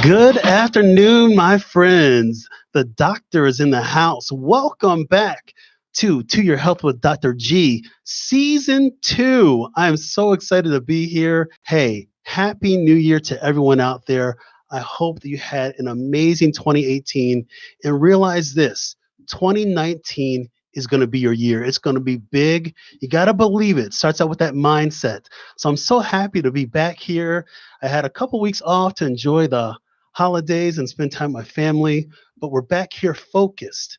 Good afternoon, my friends. The doctor is in the house. Welcome back to Your Health with Dr. G, Season 2. I'm so excited to be here. Hey, Happy New Year to everyone out there. I hope that you had an amazing 2018 and realize this, 2019 is going to be your year. It's going to be big. You got to believe it. Starts out with that mindset. So I'm so happy to be back here. I had a couple weeks off to enjoy the holidays and spend time with my family, but we're back here focused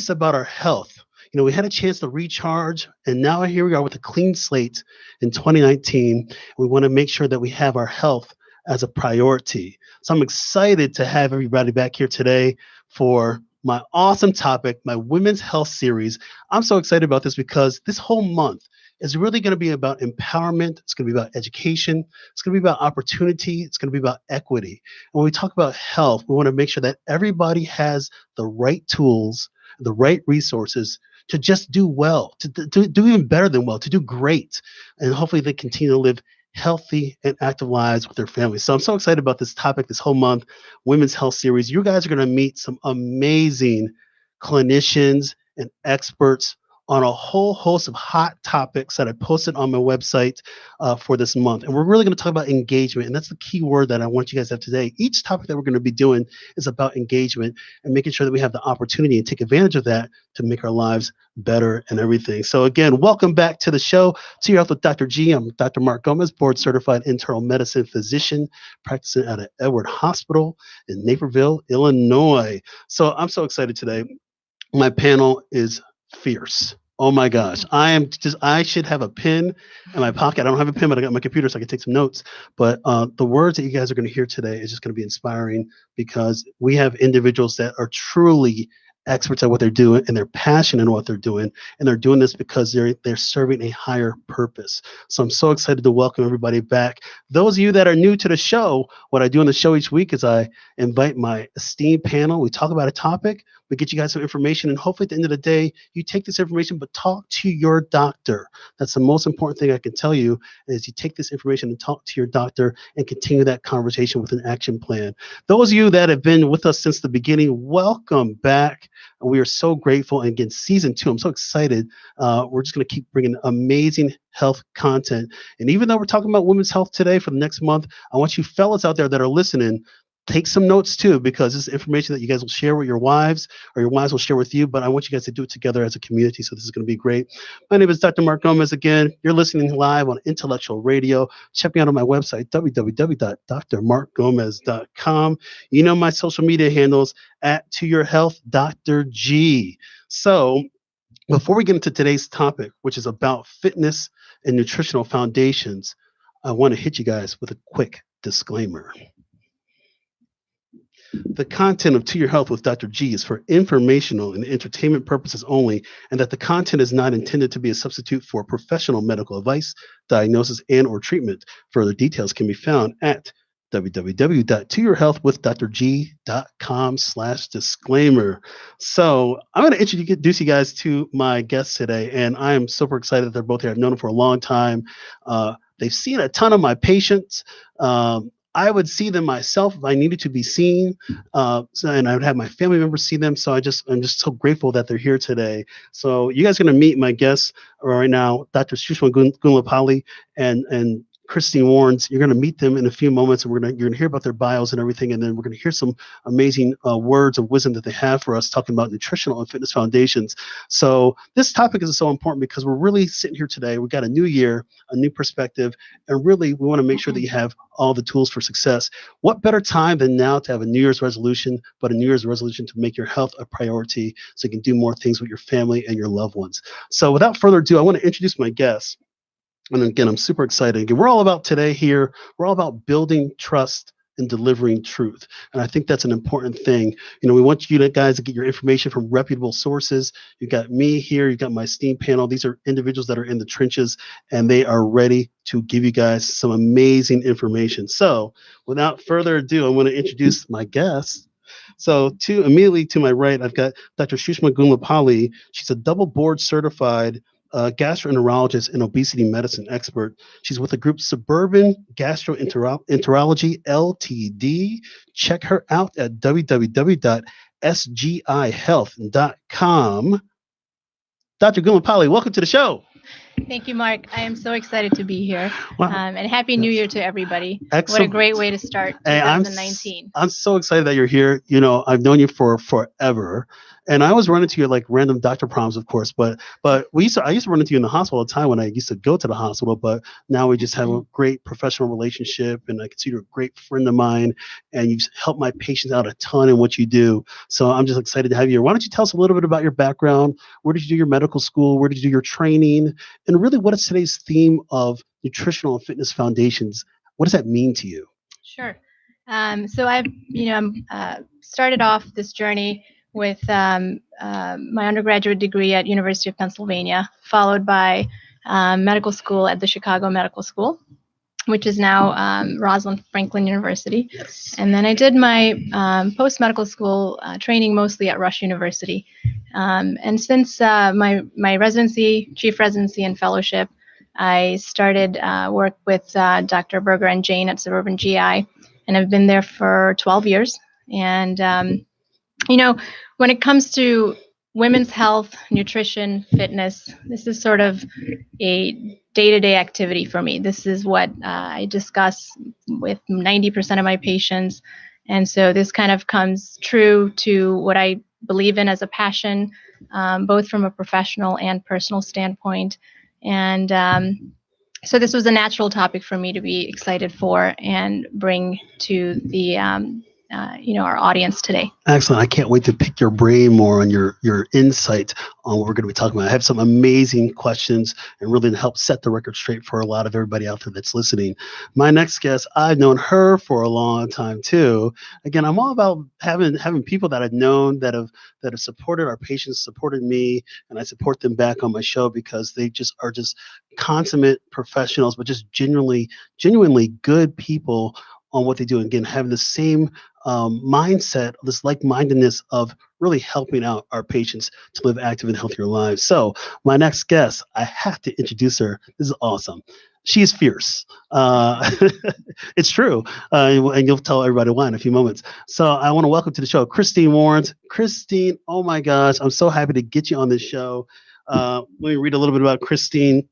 about our health. We had a chance to recharge, and now here we are with a clean slate in 2019. We want to make sure that we have our health as a priority. So I'm excited to have everybody back here today for my awesome topic, my Women's Health Series. I'm so excited about this because this whole month is really going to be about empowerment. It's going to be about education. It's going to be about opportunity. It's going to be about equity. And when we talk about health, we want to make sure that everybody has the right tools, the right resources to just do well, to do even better than well, to do great. And hopefully they continue to live healthy and active lives with their families. So I'm so excited about this topic, this whole month, Women's Health Series. You guys are going to meet some amazing clinicians and experts on a whole host of hot topics that I posted on my website for this month. And we're really going to talk about engagement. And that's the key word that I want you guys to have today. Each topic that we're going to be doing is about engagement and making sure that we have the opportunity and take advantage of that to make our lives better and everything. So again, welcome back to the show, To Your Health with Dr. G. I'm Dr. Mark Gomez, board certified internal medicine physician, practicing at Edward Hospital in Naperville, Illinois. So I'm so excited today. My panel is fierce. Oh my gosh. I should have a pen in my pocket. I don't have a pen, but I got my computer so I can take some notes. But the words that you guys are going to hear today is just going to be inspiring because we have individuals that are truly experts at what they're doing and they're passionate in what they're doing. And they're doing this because they're serving a higher purpose. So I'm so excited to welcome everybody back. Those of you that are new to the show, what I do on the show each week is I invite my esteemed panel. We talk about a topic. We get you guys some information, and hopefully at the end of the day, you take this information, but talk to your doctor. That's the most important thing I can tell you is you take this information and talk to your doctor and continue that conversation with an action plan. Those of you that have been with us since the beginning, welcome back. We are so grateful. And again, season 2, I'm so excited. We're just going to keep bringing amazing health content. And even though we're talking about women's health today for the next month, I want you fellas out there that are listening, take some notes too, because this is information that you guys will share with your wives or your wives will share with you, but I want you guys to do it together as a community. So this is going to be great. My name is Dr. Mark Gomez. Again, you're listening live on Intellectual Radio. Check me out on my website, www.drmarkgomez.com. You know my social media handles at To Your Health, Dr. G. So before we get into today's topic, which is about fitness and nutritional foundations, I want to hit you guys with a quick disclaimer. The content of To Your Health with Dr. G is for informational and entertainment purposes only, and that the content is not intended to be a substitute for professional medical advice, diagnosis, and or treatment. Further details can be found at www.toyourhealthwithdrg.com/disclaimer. So I'm going to introduce you guys to my guests today, and I am super excited that they're both here. I've known them for a long time. They've seen a ton of my patients. I would see them myself if I needed to be seen, and I would have my family members see them. So I'm just so grateful that they're here today. So you guys are going to meet my guests right now, Dr. Sushma Gunlapalli and Christine Warrens. You're going to meet them in a few moments, and you're going to hear about their bios and everything, and then we're going to hear some amazing words of wisdom that they have for us, talking about nutritional and fitness foundations. So this topic is so important because we're really sitting here today. We've got a new year, a new perspective, and really we want to make sure that you have all the tools for success. What better time than now to have a New Year's resolution, but a New Year's resolution to make your health a priority so you can do more things with your family and your loved ones. So without further ado, I want to introduce my guests. And again, I'm super excited. Again, we're all about today here. We're all about building trust and delivering truth. And I think that's an important thing. We want you guys to get your information from reputable sources. You got me here. You got my esteemed panel. These are individuals that are in the trenches, and they are ready to give you guys some amazing information. So without further ado, I want to introduce my guests. So immediately to my right, I've got Dr. Sushma Gunlapalli. She's a double board certified a gastroenterologist and obesity medicine expert. She's with the group Suburban Gastroenterology Ltd. Check her out at www.sgihealth.com. Dr. Gumapali, welcome to the show. Thank you, Mark. I am so excited to be here. Wow. And Happy New Year to everybody. Excellent. What a great way to start 2019. I'm so excited that you're here. You know, I've known you for forever. And I was running to your like random doctor proms, of course, but I used to run into you in the hospital all the time when I used to go to the hospital, but now we just have a great professional relationship, and I consider you a great friend of mine, and you've helped my patients out a ton in what you do. So I'm just excited to have you here. Why don't you tell us a little bit about your background? Where did you do your medical school? Where did you do your training? And really, what is today's theme of nutritional and fitness foundations? What does that mean to you? Sure. So I've, started off this journey with my undergraduate degree at University of Pennsylvania, followed by medical school at the Chicago Medical School, which is now Rosalind Franklin University. Yes. And then I did my post-medical school training mostly at Rush University. And since my residency, chief residency, and fellowship, I started work with Dr. Berger and Jane at Suburban GI, and I've been there for 12 years. And, when it comes to women's health, nutrition, fitness, this is sort of a day-to-day activity for me. This is what I discuss with 90% of my patients. And so this kind of comes true to what I believe in as a passion, both from a professional and personal standpoint. And so this was a natural topic for me to be excited for and bring to the our audience today. Excellent. I can't wait to pick your brain more on your insight on what we're going to be talking about. I have some amazing questions and really to help set the record straight for a lot of everybody out there that's listening. My next guest, I've known her for a long time too. Again, I'm all about having people that I've known that have supported our patients, supported me, and I support them back on my show because they are just consummate professionals, but just genuinely good people on what they do. And again, having the same mindset, this like-mindedness of really helping out our patients to live active and healthier lives. So my next guest, I have to introduce her. This is awesome. She is fierce. It's true. And you'll tell everybody why in a few moments. So I want to welcome to the show, Christine Warrens. Christine, oh my gosh, I'm so happy to get you on this show. Let me read a little bit about Christine.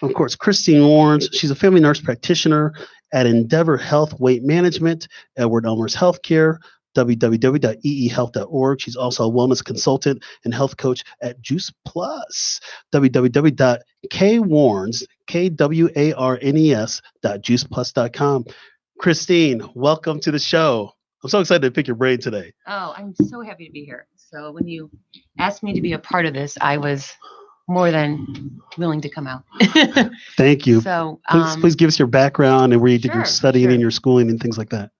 Of course, Christine Warrens, she's a family nurse practitioner at Endeavor Health Weight Management, Edward Elmer's Healthcare, www.eehealth.org. She's also a wellness consultant and health coach at Juice Plus, www.kwarnes.juiceplus.com. Christine, welcome to the show. I'm so excited to pick your brain today. Oh, I'm so happy to be here. So when you asked me to be a part of this, I was more than willing to come out. Thank you. So please give us your background and where you did your studying and your schooling and things like that.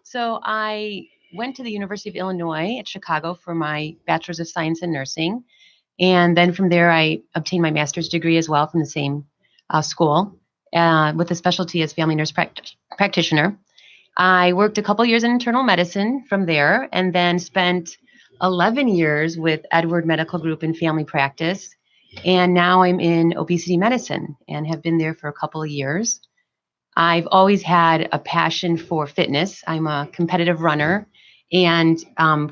So I went to the University of Illinois at Chicago for my Bachelor's of Science in Nursing. And then from there, I obtained my master's degree as well from the same school with a specialty as family nurse practitioner. I worked a couple years in internal medicine from there and then spent 11 years with Edward Medical Group in family practice. And now I'm in obesity medicine and have been there for a couple of years. I've always had a passion for fitness. I'm a competitive runner and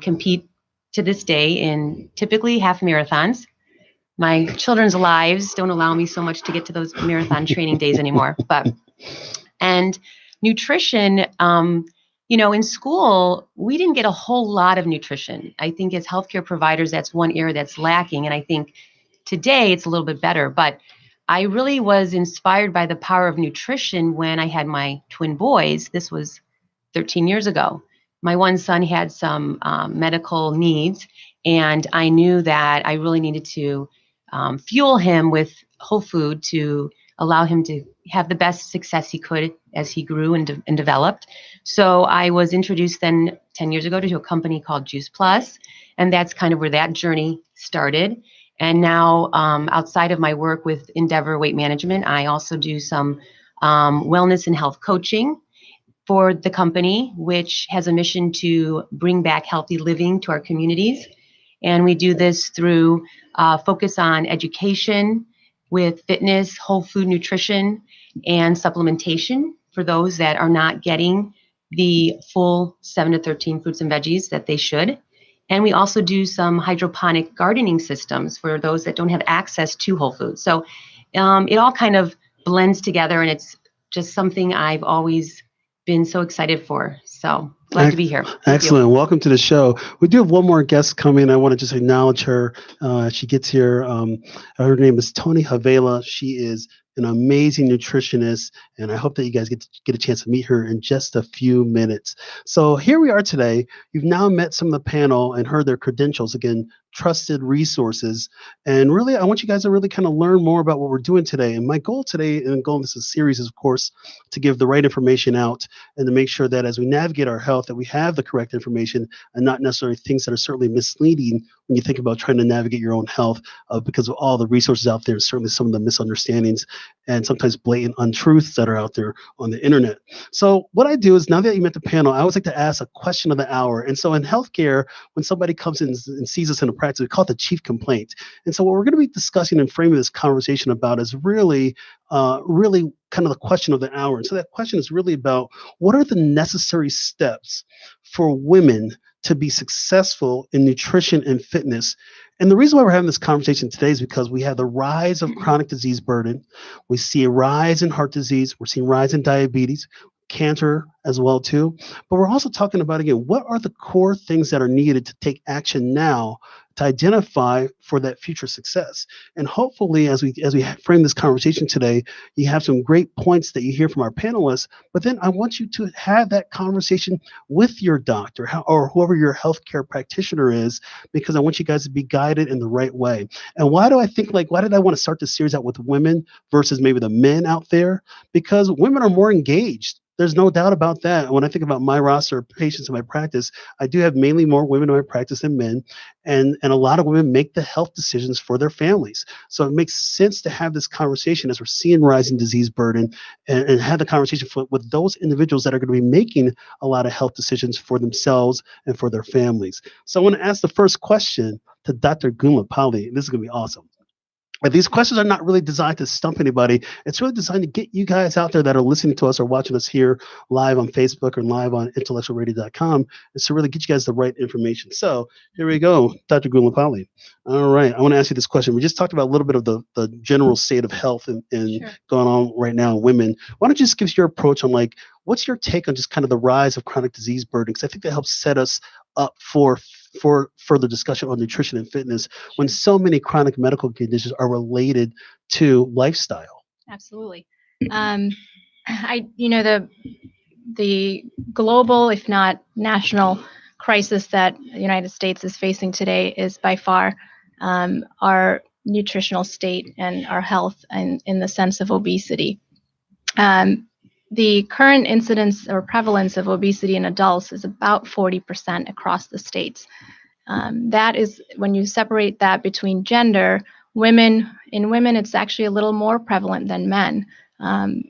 compete to this day in typically half marathons. My children's lives don't allow me so much to get to those marathon training days anymore. And nutrition, in school, we didn't get a whole lot of nutrition. I think as healthcare providers, that's one area that's lacking. And I think today it's a little bit better, but I really was inspired by the power of nutrition when I had my twin boys. This was 13 years ago. My one son had some medical needs, and I knew that I really needed to fuel him with whole food to allow him to have the best success he could as he grew and developed. So I was introduced then 10 years ago to a company called Juice Plus, and that's kind of where that journey started. And now outside of my work with Endeavor Weight Management, I also do some wellness and health coaching for the company, which has a mission to bring back healthy living to our communities. And we do this through focus on education with fitness, whole food nutrition, and supplementation for those that are not getting the full 7 to 13 fruits and veggies that they should. And we also do some hydroponic gardening systems for those that don't have access to whole foods. So it all kind of blends together, and it's just something I've always been so excited for. So glad to be here. Excellent. Welcome to the show. We do have one more guest coming. I want to just acknowledge her. She gets here. Her name is Tony Havela. She is an amazing nutritionist, and I hope that you guys get a chance to meet her in just a few minutes. So here we are today. You've now met some of the panel and heard their credentials. Again, trusted resources. And really, I want you guys to really kind of learn more about what we're doing today. And my goal today, and goal in this series is, of course, to give the right information out and to make sure that as we navigate our health, that we have the correct information and not necessarily things that are certainly misleading when you think about trying to navigate your own health because of all the resources out there, certainly some of the misunderstandings and sometimes blatant untruths that are out there on the internet. So what I do is, now that you met the panel, I always like to ask a question of the hour. And so in healthcare, when somebody comes in and sees us in a practice, we call it the chief complaint. And so what we're going to be discussing and framing this conversation about is really kind of the question of the hour. And so that question is really about, what are the necessary steps for women to be successful in nutrition and fitness? And the reason why we're having this conversation today is because we have the rise of chronic disease burden. We see a rise in heart disease. We're seeing a rise in diabetes, cancer as well too. But we're also talking about, again, what are the core things that are needed to take action now to identify for that future success? And hopefully, as we frame this conversation today, you have some great points that you hear from our panelists. But then I want you to have that conversation with your doctor or whoever your healthcare practitioner is, because I want you guys to be guided in the right way. And why did I want to start this series out with women versus maybe the men out there? Because women are more engaged. There's no doubt about that. When I think about my roster of patients in my practice, I do have mainly more women in my practice than men, and a lot of women make the health decisions for their families. So it makes sense to have this conversation as we're seeing rising disease burden, and have the conversation with those individuals that are going to be making a lot of health decisions for themselves and for their families. So I want to ask the first question to Dr. Gunlapalli. This is going to be awesome. But these questions are not really designed to stump anybody. It's really designed to get you guys out there that are listening to us or watching us here live on Facebook or live on IntellectualRadio.com. It's to really get you guys the right information. So here we go, Dr. Gunlapalli. All right, I want to ask you this question. We just talked about a little bit of the general state of health and Sure. going on right now in women. Why don't you just give us your approach on, like, what's your take on just kind of the rise of chronic disease burden? Because I think that helps set us up for further discussion on nutrition and fitness when so many chronic medical conditions are related to lifestyle. Absolutely. The global, if not national, crisis that the United States is facing today is by far our nutritional state and our health, and in the sense of obesity. The current incidence or prevalence of obesity in adults is about 40% across the states. That is, when you separate that between gender, in women, it's actually a little more prevalent than men,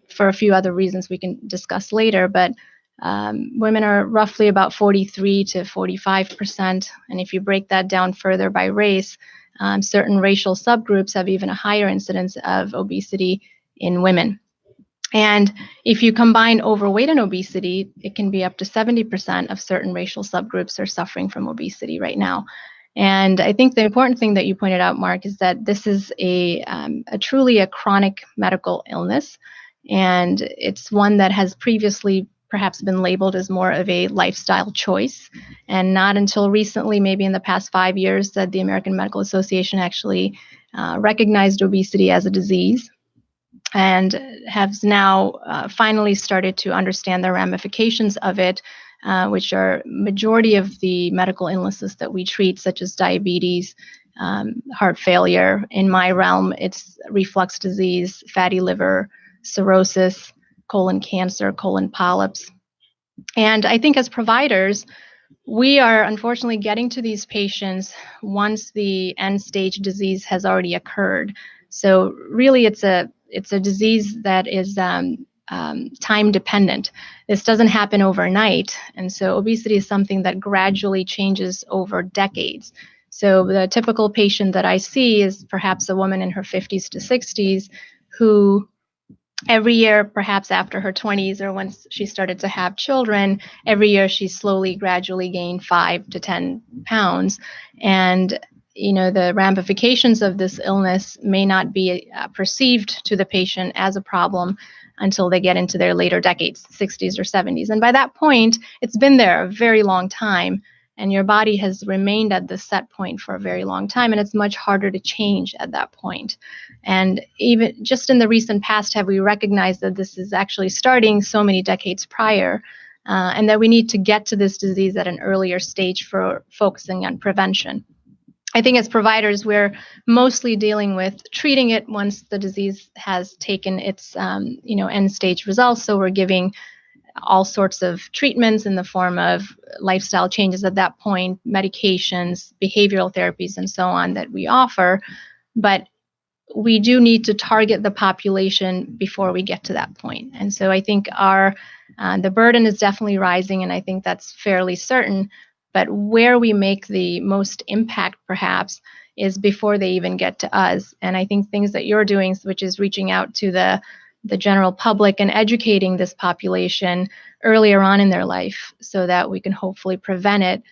for a few other reasons we can discuss later. But women are roughly about 43 to 45%. And if you break that down further by race, certain racial subgroups have even a higher incidence of obesity in women. And if you combine overweight and obesity, it can be up to 70% of certain racial subgroups are suffering from obesity right now. And I think the important thing that you pointed out, Mark, is that this is a truly a chronic medical illness. And it's one that has previously perhaps been labeled as more of a lifestyle choice. And not until recently, maybe in the past 5 years, that the American Medical Association actually recognized obesity as a disease, and has now finally started to understand the ramifications of it, which are majority of the medical illnesses that we treat, such as diabetes, heart failure. In my realm, it's reflux disease, fatty liver, cirrhosis, colon cancer, colon polyps. And I think as providers, we are unfortunately getting to these patients once the end stage disease has already occurred. So really, it's a disease that is time dependent. This doesn't happen overnight. And so obesity is something that gradually changes over decades. So the typical patient that I see is perhaps a woman in her 50s to 60s who every year, perhaps after her 20s or once she started to have children, every year she slowly, gradually gained 5 to 10 pounds. And, the ramifications of this illness may not be perceived to the patient as a problem until they get into their later decades, 60s or 70s. And by that point, it's been there a very long time. And your body has remained at the set point for a very long time, and it's much harder to change at that point. And even just in the recent past, have we recognized that this is actually starting so many decades prior, and that we need to get to this disease at an earlier stage for focusing on prevention. I think as providers, we're mostly dealing with treating it once the disease has taken its end stage results. So we're giving all sorts of treatments in the form of lifestyle changes at that point, medications, behavioral therapies, and so on that we offer. But we do need to target the population before we get to that point. And so I think the burden is definitely rising, and I think that's fairly certain. But where we make the most impact, perhaps, is before they even get to us. And I think things that you're doing, which is reaching out to the general public and educating this population earlier on in their life so that we can hopefully prevent it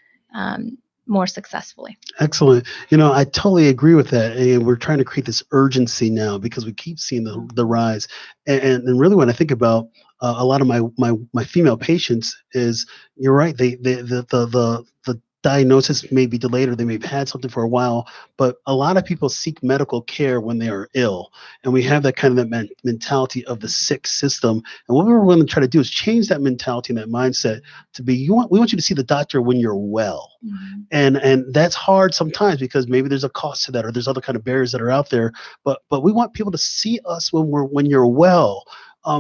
more successfully. Excellent. I totally agree with that. And we're trying to create this urgency now because we keep seeing the rise. And really, when I think about a lot of my female patients, is you're right. The diagnosis may be delayed, or they may have had something for a while, but a lot of people seek medical care when they are ill. And we have that kind of mentality of the sick system. And what we're going to try to do is change that mentality and that mindset to be, we want you to see the doctor when you're well. Mm-hmm. And that's hard sometimes because maybe there's a cost to that, or there's other kind of barriers that are out there. But we want people to see us when you're well.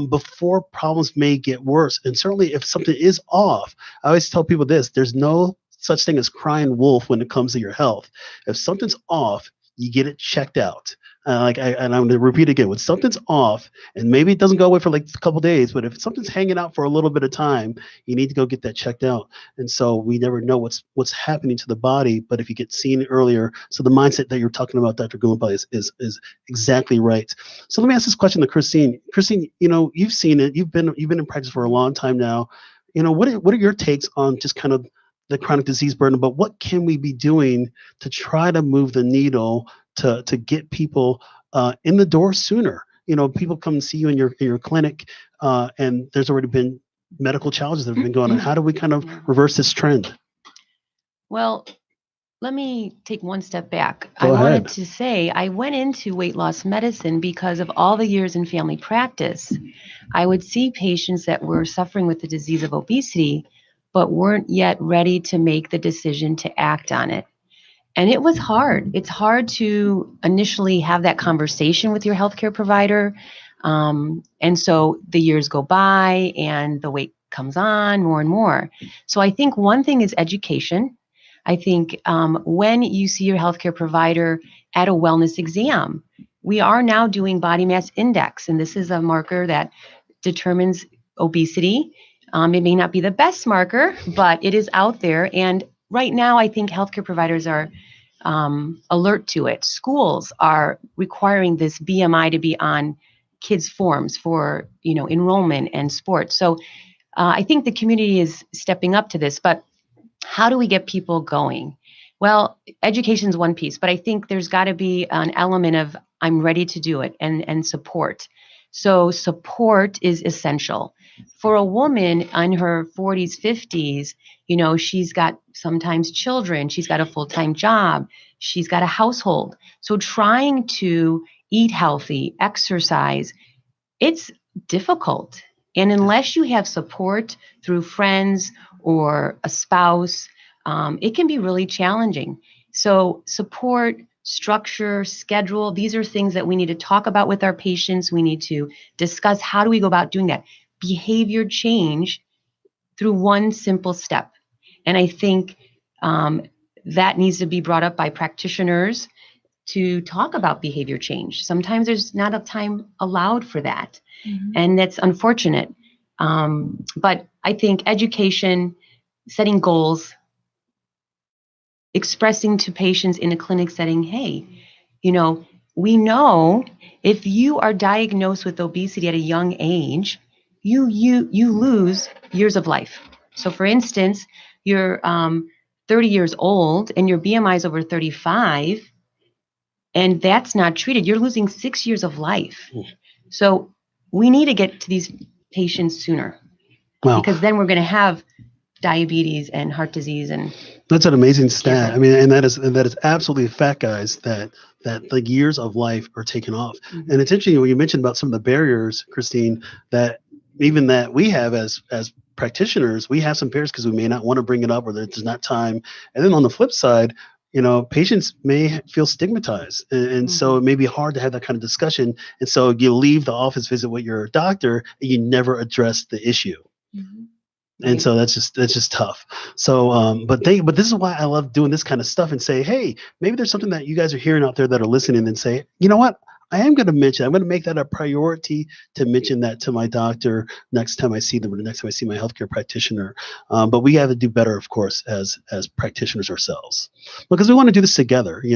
Before problems may get worse. And certainly if something is off, I always tell people this: there's no such thing as crying wolf when it comes to your health. If something's off, you get it checked out. And I'm going to repeat again: when something's off, and maybe it doesn't go away for like a couple of days, but if something's hanging out for a little bit of time, you need to go get that checked out. And so we never know what's happening to the body, but if you get seen earlier, so the mindset that you're talking about, Dr. Gumbel, is exactly right. So let me ask this question to Christine. Christine, you've seen it. You've been in practice for a long time now. What are your takes on just kind of the chronic disease burden, but what can we be doing to try to move the needle to get people in the door sooner? People come and see you in your clinic, and there's already been medical challenges that have been going on. How do we kind of reverse this trend? Well, let me take one step back. Go ahead. Wanted to say I went into weight loss medicine because of all the years in family practice. I would see patients that were suffering with the disease of obesity, but weren't yet ready to make the decision to act on it. And it was hard. It's hard to initially have that conversation with your healthcare provider. And so the years go by and the weight comes on more and more. So I think one thing is education. I think when you see your healthcare provider at a wellness exam, we are now doing body mass index, and this is a marker that determines obesity. It may not be the best marker, but it is out there. And right now, I think healthcare providers are alert to it. Schools are requiring this BMI to be on kids' forms for enrollment and sports. So I think the community is stepping up to this. But how do we get people going? Well, education is one piece, but I think there's got to be an element of I'm ready to do it and support. So support is essential. For a woman in her 40s, 50s, she's got sometimes children, she's got a full-time job, she's got a household. So trying to eat healthy, exercise, it's difficult. And unless you have support through friends or a spouse, it can be really challenging. So support, structure, schedule, these are things that we need to talk about with our patients. We need to discuss how do we go about doing that. Behavior change through one simple step. And I think that needs to be brought up by practitioners to talk about behavior change. Sometimes there's not enough time allowed for that. Mm-hmm. And that's unfortunate. But I think education, setting goals, expressing to patients in a clinic setting, hey, we know if you are diagnosed with obesity at a young age, you lose years of life. So for instance, you're 30 years old and your BMI is over 35, and that's not treated, you're losing 6 years of life. So we need to get to these patients sooner, because then we're going to have diabetes and heart disease. And that's an amazing stat. I mean, and that is absolutely a fact, guys, that the years of life are taken off. Mm-hmm. And it's interesting when you mentioned about some of the barriers, Christine, that even that we have as practitioners, we have some barriers because we may not want to bring it up, or there's not time. And then on the flip side, patients may feel stigmatized. And so it may be hard to have that kind of discussion. And so you leave the office visit with your doctor and you never address the issue. Mm-hmm. And so that's just tough. So, but this is why I love doing this kind of stuff and say, hey, maybe there's something that you guys are hearing out there that are listening and say, you know what? I'm going to make that a priority to mention that to my doctor next time I see them, or the next time I see my healthcare practitioner. But we have to do better, of course, as practitioners ourselves, because we want to do this together. We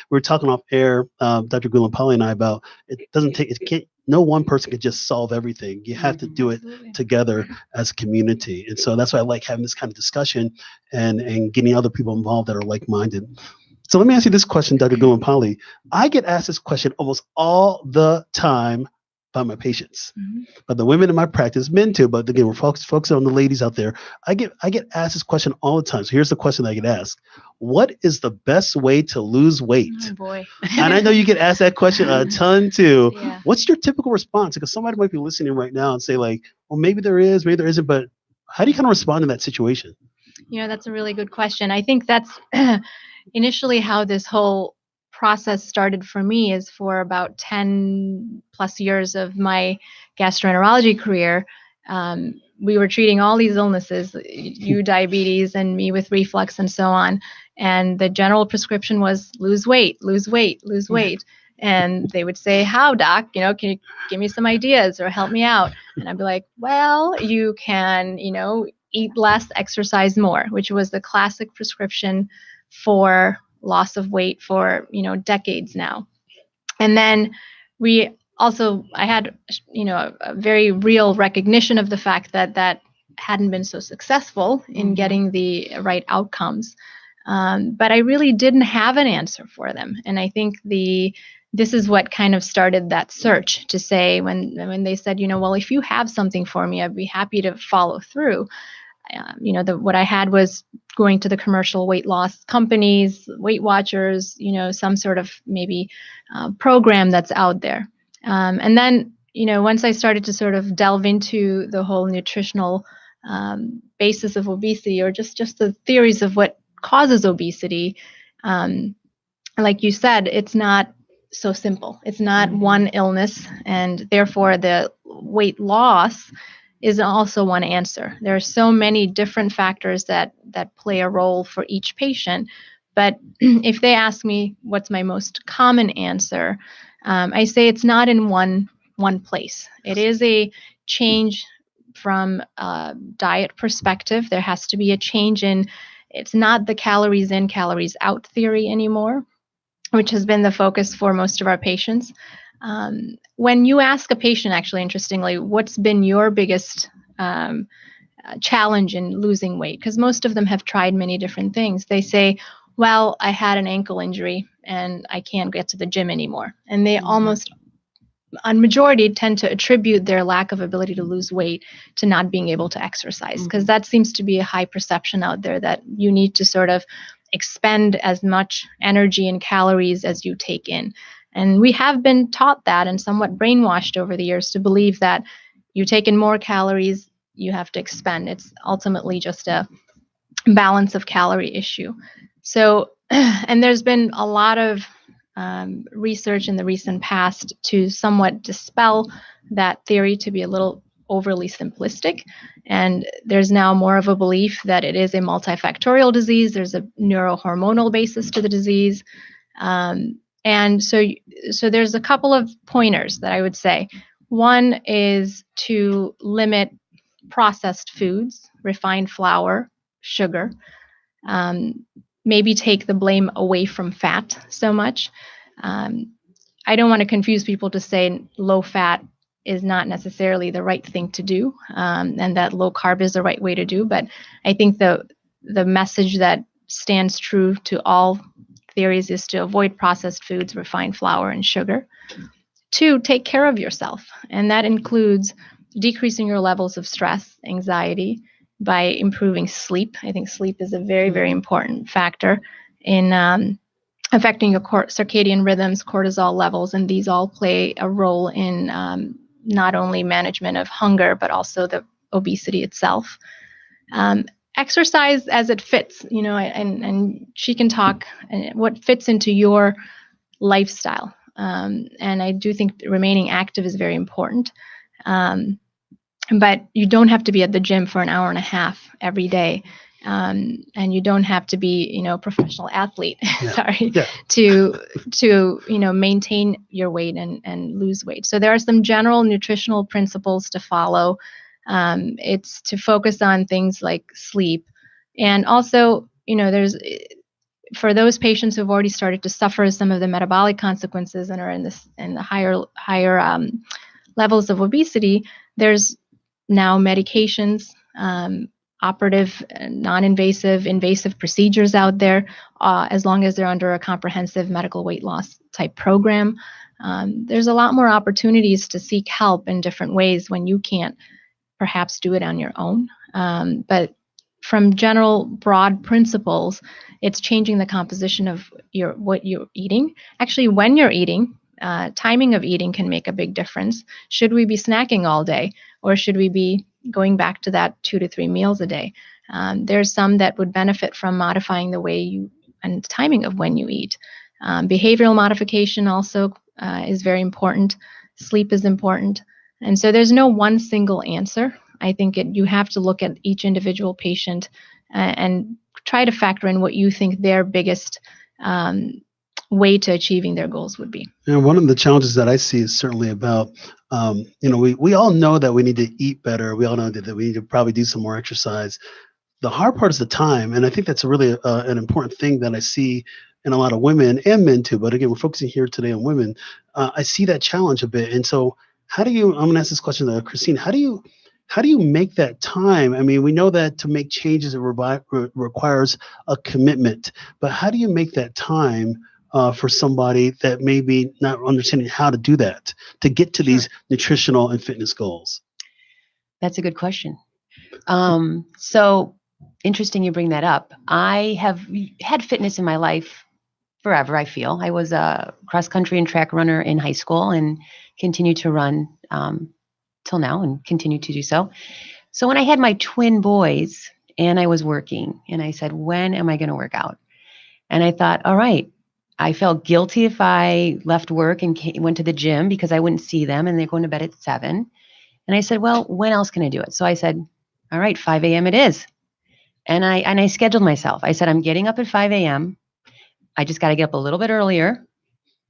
were talking off air, Dr. Gulimpali and I, about no one person can just solve everything. You have to do it together as a community. And so that's why I like having this kind of discussion and getting other people involved that are like-minded. So let me ask you this question, Dr. Gulimpali. I get asked this question almost all the time by my patients, but the women in my practice, men too, but again, we're focusing on the ladies out there. I get asked this question all the time. So here's the question that I get asked. What is the best way to lose weight? Oh, boy. And I know you get asked that question a ton too. Yeah. What's your typical response? Because somebody might be listening right now and say like, well, maybe there is, maybe there isn't, but how do you kind of respond in that situation? That's a really good question. I think that's initially how this whole process started for me. Is for about 10 plus years of my gastroenterology career, we were treating all these illnesses, you diabetes and me with reflux and so on. And the general prescription was lose weight, lose weight, lose weight. And they would say, how, doc? Can you give me some ideas or help me out? And I'd be like, well, you can, eat less, exercise more, which was the classic prescription for loss of weight for, decades now. And then I had, a very real recognition of the fact that hadn't been so successful in getting the right outcomes. But I really didn't have an answer for them. And I think this is what kind of started that search to say, when they said, well, if you have something for me, I'd be happy to follow through. What I had was going to the commercial weight loss companies, Weight Watchers, some sort of maybe program that's out there. And then, once I started to sort of delve into the whole nutritional basis of obesity, or just the theories of what causes obesity, like you said, it's not so simple. It's not one illness, and therefore the weight loss is also one answer. There are so many different factors that play a role for each patient. But if they ask me what's my most common answer, I say it's not in one place. It is a change from a diet perspective. There has to be a change in, it's not the calories in, calories out theory anymore, which has been the focus for most of our patients. When you ask a patient, actually, interestingly, what's been your biggest challenge in losing weight? Because most of them have tried many different things. They say, well, I had an ankle injury and I can't get to the gym anymore. And they almost, a majority, tend to attribute their lack of ability to lose weight to not being able to exercise, because that seems to be a high perception out there that you need to sort of expend as much energy and calories as you take in. And we have been taught that and somewhat brainwashed over the years to believe that you take in more calories, you have to expend. It's ultimately just a balance of calorie issue. So, and there's been a lot of research in the recent past to somewhat dispel that theory, to be a little overly simplistic. And there's now more of a belief that it is a multifactorial disease. There's a neurohormonal basis to the disease. And so there's a couple of pointers that I would say. One is to limit processed foods, refined flour, sugar. maybe take the blame away from fat so much. I don't want to confuse people to say low fat is not necessarily the right thing to do, and that low carb is the right way to do. But I think the message that stands true to all theories is to avoid processed foods, refined flour, and sugar. 2, take care of yourself, and that includes decreasing your levels of stress, anxiety, by improving sleep. I think sleep is a very, very important factor in affecting your circadian rhythms, cortisol levels, and these all play a role in not only management of hunger, but also the obesity itself. Exercise as it fits, and she can talk what fits into your lifestyle. And I do think remaining active is very important. But you don't have to be at the gym for an hour and a half every day. And you don't have to be, a professional athlete, to maintain your weight and lose weight. So there are some general nutritional principles to follow. It's to focus on things like sleep. And also, there's, for those patients who've already started to suffer some of the metabolic consequences and are in the higher levels of obesity, there's now medications, operative, non-invasive, invasive procedures out there, as long as they're under a comprehensive medical weight loss type program. There's a lot more opportunities to seek help in different ways when you can't perhaps do it on your own. But from general broad principles, it's changing the composition of what you're eating. Actually, when you're eating, timing of eating can make a big difference. Should we be snacking all day, or should we be going back to that 2 to 3 meals a day? There's some that would benefit from modifying the way and timing of when you eat. Behavioral modification also is very important. Sleep is important. And so there's no one single answer. I think you have to look at each individual patient and try to factor in what you think their biggest way to achieving their goals would be. And one of the challenges that I see is certainly about, we all know that we need to eat better. We all know that we need to probably do some more exercise. The hard part is the time. And I think that's really an important thing that I see in a lot of women and men too. But again, we're focusing here today on women. I see that challenge a bit. And so I'm going to ask this question to Christine. How do you make that time? I mean, we know that to make changes, it requires a commitment. But how do you make that time for somebody that may be not understanding how to do that, to get to these nutritional and fitness goals? That's a good question. So interesting you bring that up. I have had fitness in my life forever, I feel. I was a cross-country and track runner in high school and continue to run till now and continue to do so. So when I had my twin boys and I was working, and I said, when am I going to work out? And I thought, all right, I felt guilty if I left work and went to the gym because I wouldn't see them and they're going to bed at 7. And I said, well, when else can I do it? So I said, all right, 5 a.m. it is. And I scheduled myself. I said, I'm getting up at 5 a.m. I just got to get up a little bit earlier,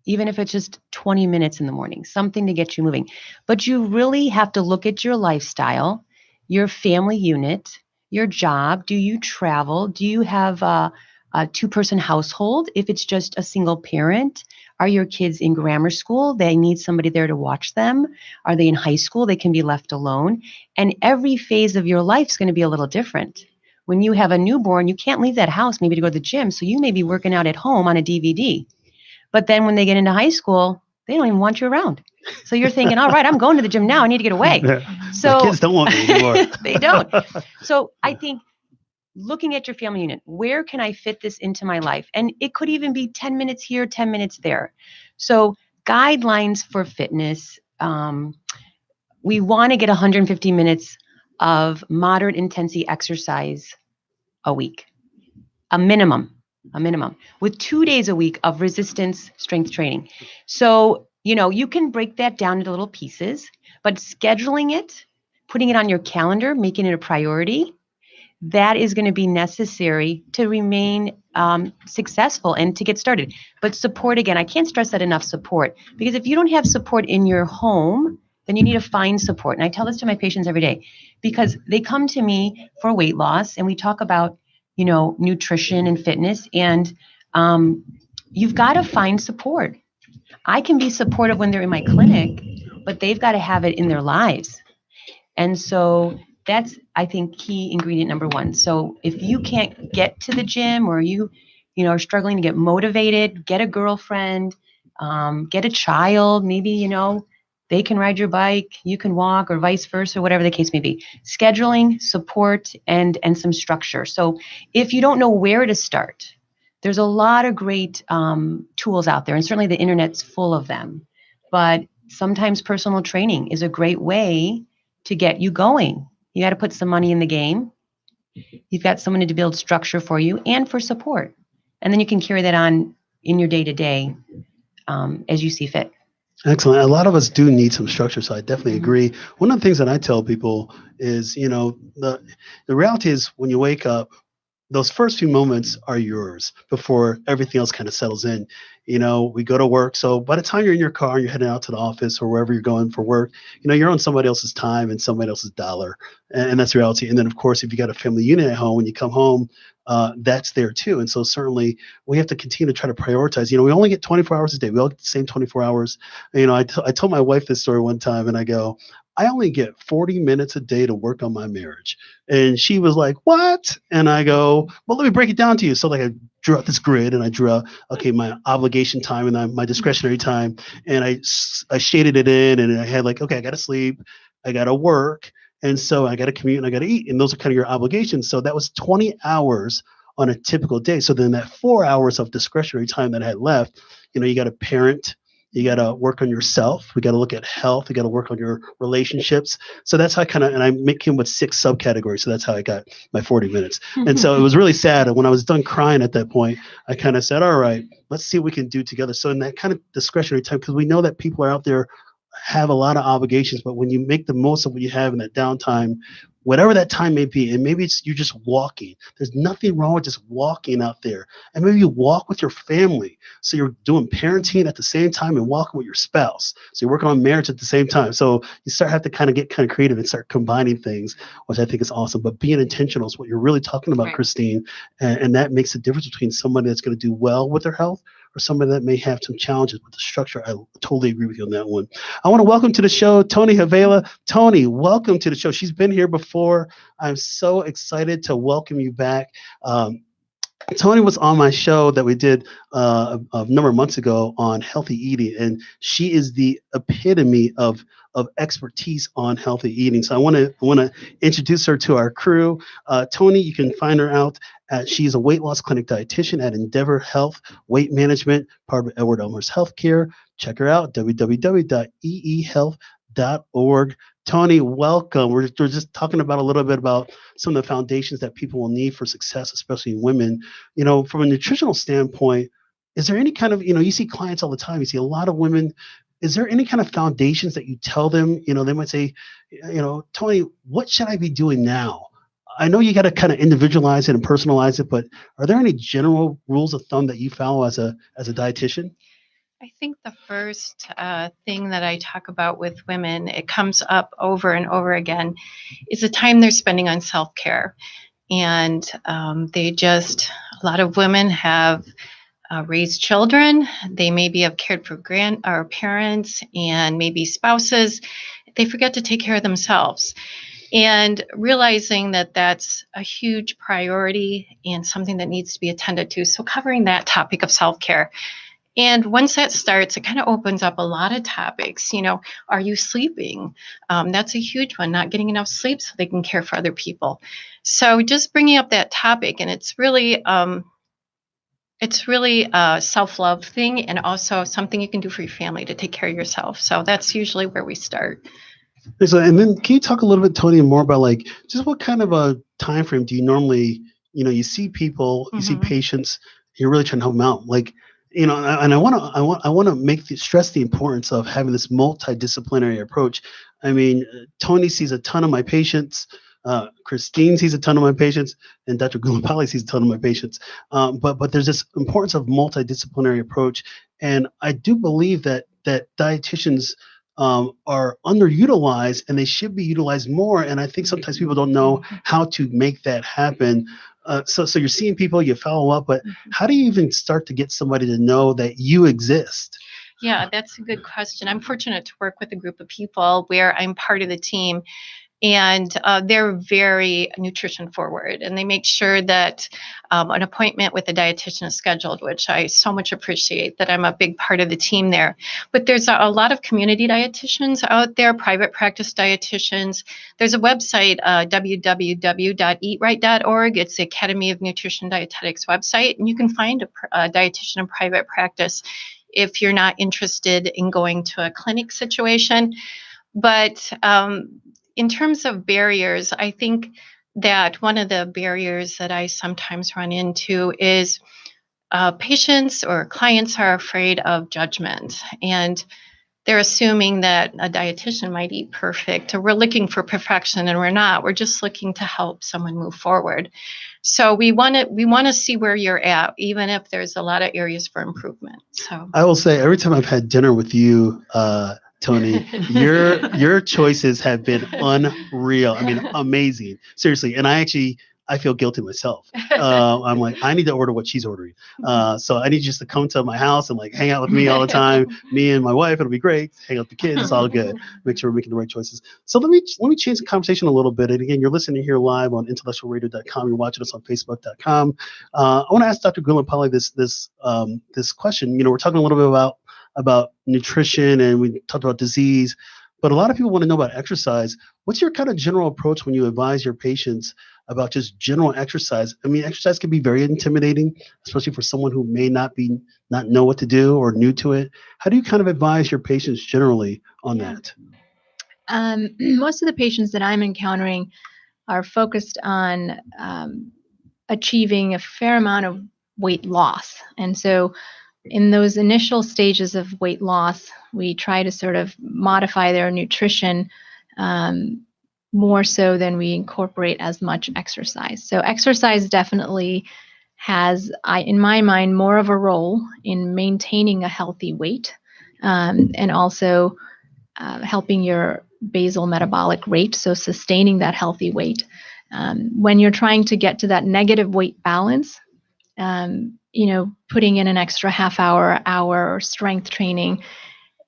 even if it's just 20 minutes in the morning, something to get you moving. But you really have to look at your lifestyle, your family unit, your job. Do you travel? Do you have a 2-person household? If it's just a single parent, are your kids in grammar school? They need somebody there to watch them. Are they in high school? They can be left alone. And every phase of your life is going to be a little different. When you have a newborn, you can't leave that house maybe to go to the gym. So you may be working out at home on a DVD. But then when they get into high school, they don't even want you around. So you're thinking, all right, I'm going to the gym now. I need to get away. So the kids don't want me anymore. They don't. So I think looking at your family unit, where can I fit this into my life? And it could even be 10 minutes here, 10 minutes there. So guidelines for fitness, we want to get 150 minutes of moderate intensity exercise a week, a minimum, with 2 days a week of resistance strength training. So, you can break that down into little pieces, but scheduling it, putting it on your calendar, making it a priority, that is going to be necessary to remain successful and to get started. But support, again, I can't stress that enough, support, because if you don't have support in your home, then you need to find support. And I tell this to my patients every day because they come to me for weight loss and we talk about nutrition and fitness. And you've got to find support. I can be supportive when they're in my clinic, but they've got to have it in their lives. And so that's, I think, key ingredient number one. So if you can't get to the gym, or you are struggling to get motivated, get a girlfriend, get a child, maybe, they can ride your bike, you can walk, or vice versa, whatever the case may be. Scheduling, support, and some structure. So if you don't know where to start, there's a lot of great tools out there, and certainly the internet's full of them. But sometimes personal training is a great way to get you going. You got to put some money in the game. You've got someone to build structure for you and for support. And then you can carry that on in your day-to-day as you see fit. Excellent. A lot of us do need some structure, so I definitely agree. One of the things that I tell people is, the reality is when you wake up, those first few moments are yours before everything else kind of settles in. We go to work. So by the time you're in your car, you're heading out to the office or wherever you're going for work, you're on somebody else's time and somebody else's dollar. And that's the reality. And then, of course, if you got a family unit at home, when you come home, that's there too. And so certainly we have to continue to try to prioritize. We only get 24 hours a day. We all get the same 24 hours. I told my wife this story one time, and I go, I only get 40 minutes a day to work on my marriage. And she was like, what? And I go, well, let me break it down to you. So I drew out this grid, and I drew out, my obligation time and my discretionary time. And I shaded it in, and I had okay, I got to sleep, I got to work. And so I got to commute and I got to eat. And those are kind of your obligations. So that was 20 hours on a typical day. So then that 4 hours of discretionary time that I had left, you got to parent, you got to work on yourself. We got to look at health. We got to work on your relationships. So that's how and I make him with 6 subcategories. So that's how I got my 40 minutes. And so it was really sad. And when I was done crying at that point, I kind of said, all right, let's see what we can do together. So in that kind of discretionary time, because we know that people are out there, have a lot of obligations, but when you make the most of what you have in that downtime, whatever that time may be, and maybe you're just walking. There's nothing wrong with just walking out there. And maybe you walk with your family. So you're doing parenting at the same time and walking with your spouse. So you're working on marriage at the same time. So you get creative and start combining things, which I think is awesome. But being intentional is what you're really talking about, right, Christine. And that makes a difference between somebody that's going to do well with their health or somebody that may have some challenges with the structure. I totally agree with you on that one. I want to welcome to the show Tony Havela. Tony, welcome to the show. She's been here before. I'm so excited to welcome you back. Tony was on my show that we did a number of months ago on healthy eating, and she is the epitome of expertise on healthy eating. So I want to introduce her to our crew. Tony, you can find her out she's a weight loss clinic dietitian at Endeavor Health Weight Management, part of Edward Elmer's Healthcare. Check her out, www.eehealth.org. Tony, welcome. We're just talking about a little bit about some of the foundations that people will need for success, especially women. From a nutritional standpoint, is there any kind of, you see clients all the time, you see a lot of women. Is there any kind of foundations that you tell them? They might say, Tony, what should I be doing now? I know you got to kind of individualize it and personalize it, but are there any general rules of thumb that you follow as a dietitian? I think the first thing that I talk about with women, it comes up over and over again, is the time they're spending on self-care. And a lot of women have raised children. They maybe have cared for parents and maybe spouses. They forget to take care of themselves. And realizing that that's a huge priority and something that needs to be attended to. So covering that topic of self-care. And once that starts, it kind of opens up a lot of topics. Are you sleeping? That's a huge one, not getting enough sleep so they can care for other people. So just bringing up that topic, and it's really a self-love thing, and also something you can do for your family to take care of yourself. So that's usually where we start. And then can you talk a little bit, Tony, more about just what kind of a time frame do you normally, you see people, you see patients, you're really trying to help them out. And I want to stress the importance of having this multidisciplinary approach. I mean, Tony sees a ton of my patients, Christine sees a ton of my patients, and Dr. Gulapali sees a ton of my patients. But there's this importance of multidisciplinary approach, and I do believe that dietitians are underutilized, and they should be utilized more. And I think sometimes people don't know how to make that happen. So you're seeing people, you follow up, but how do you even start to get somebody to know that you exist? Yeah, that's a good question. I'm fortunate to work with a group of people where I'm part of the team, and they're very nutrition forward, and they make sure that an appointment with a dietitian is scheduled, which I so much appreciate that I'm a big part of the team there. But there's a lot of community dietitians out there, private practice dietitians. There's a website, www.eatright.org. It's the Academy of Nutrition Dietetics website, and you can find a dietitian in private practice if you're not interested in going to a clinic situation. But in terms of barriers, I think that one of the barriers that I sometimes run into is patients or clients are afraid of judgment, and they're assuming that a dietitian might eat perfect, or we're looking for perfection, and we're not. We're just looking to help someone move forward. So we want to see where you're at, even if there's a lot of areas for improvement. So I will say, every time I've had dinner with you, Tony, your choices have been unreal. I mean, amazing. Seriously. And I feel guilty myself. I'm like, I need to order what she's ordering. So I need just to come to my house and like hang out with me all the time. Me and my wife, it'll be great. Hang out with the kids, it's all good. Make sure we're making the right choices. So let me change the conversation a little bit. And again, you're listening here live on IntellectualRadio.com. You're watching us on Facebook.com. I want to ask Dr. Guillen-Polly this question. You know, we're talking a little bit about nutrition, and we talked about disease, but a lot of people want to know about exercise. What's your kind of general approach when you advise your patients about just general exercise? I mean, exercise can be very intimidating, especially for someone who may not know what to do or new to it. How do you kind of advise your patients generally on that? Most of the patients that I'm encountering are focused on achieving a fair amount of weight loss. And so in those initial stages of weight loss, we try to sort of modify their nutrition more so than we incorporate as much exercise. So exercise definitely has, in my mind, more of a role in maintaining a healthy weight and also helping your basal metabolic rate, so sustaining that healthy weight. When you're trying to get to that negative weight balance, putting in an extra half hour or strength training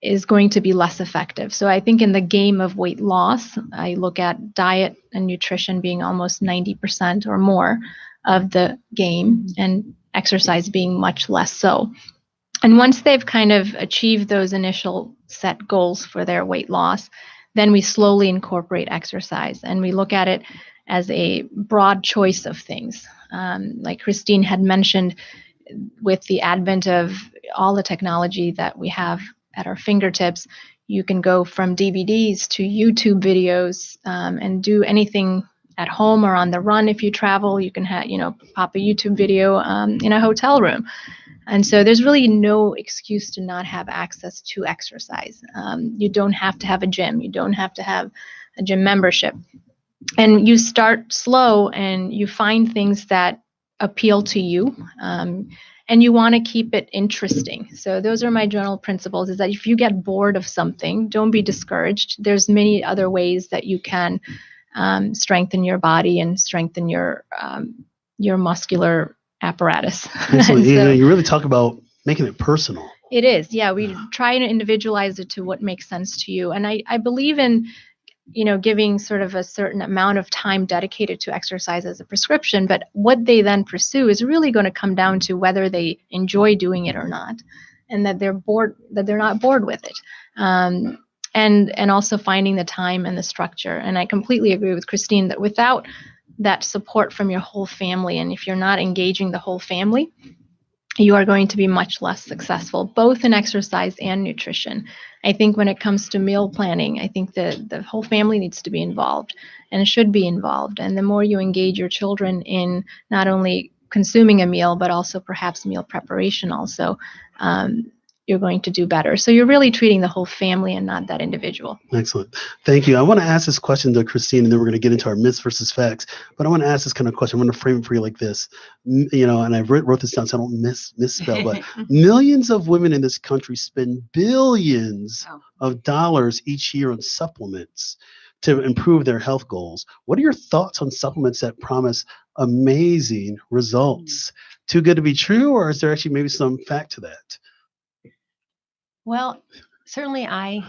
is going to be less effective. So I think in the game of weight loss, I look at diet and nutrition being almost 90% or more of the game, and exercise being much less so. And once they've kind of achieved those initial set goals for their weight loss, then we slowly incorporate exercise, and we look at it as a broad choice of things. Like Christine had mentioned, with the advent of all the technology that we have at our fingertips, you can go from DVDs to YouTube videos and do anything at home or on the run. If you travel, you can pop a YouTube video in a hotel room. And so there's really no excuse to not have access to exercise. You don't have to have a gym. You don't have to have a gym membership. And you start slow and you find things that appeal to you. And you want to keep it interesting. So those are my general principles, is that if you get bored of something, don't be discouraged. There's many other ways that you can strengthen your body and strengthen your muscular apparatus. So, you really talk about making it personal. It is. Yeah. We try and individualize it to what makes sense to you. And I believe in, giving sort of a certain amount of time dedicated to exercise as a prescription, but what they then pursue is really going to come down to whether they enjoy doing it or not, and that they're not bored with it. And also finding the time and the structure. And I completely agree with Christine that without that support from your whole family, and if you're not engaging the whole family, you are going to be much less successful, both in exercise and nutrition. I think when it comes to meal planning, I think the whole family needs to be involved and should be involved. And the more you engage your children in not only consuming a meal, but also perhaps meal preparation also, you're going to do better. So you're really treating the whole family and not that individual. Excellent. Thank you. I want to ask this question to Christine, and then we're going to get into our myths versus facts. But I want to ask this kind of question. I'm going to frame it for you like this. And I wrote this down so I don't misspell, but millions of women in this country spend billions of dollars each year on supplements to improve their health goals. What are your thoughts on supplements that promise amazing results. Too good to be true, or is there actually maybe some fact to that? Well, certainly I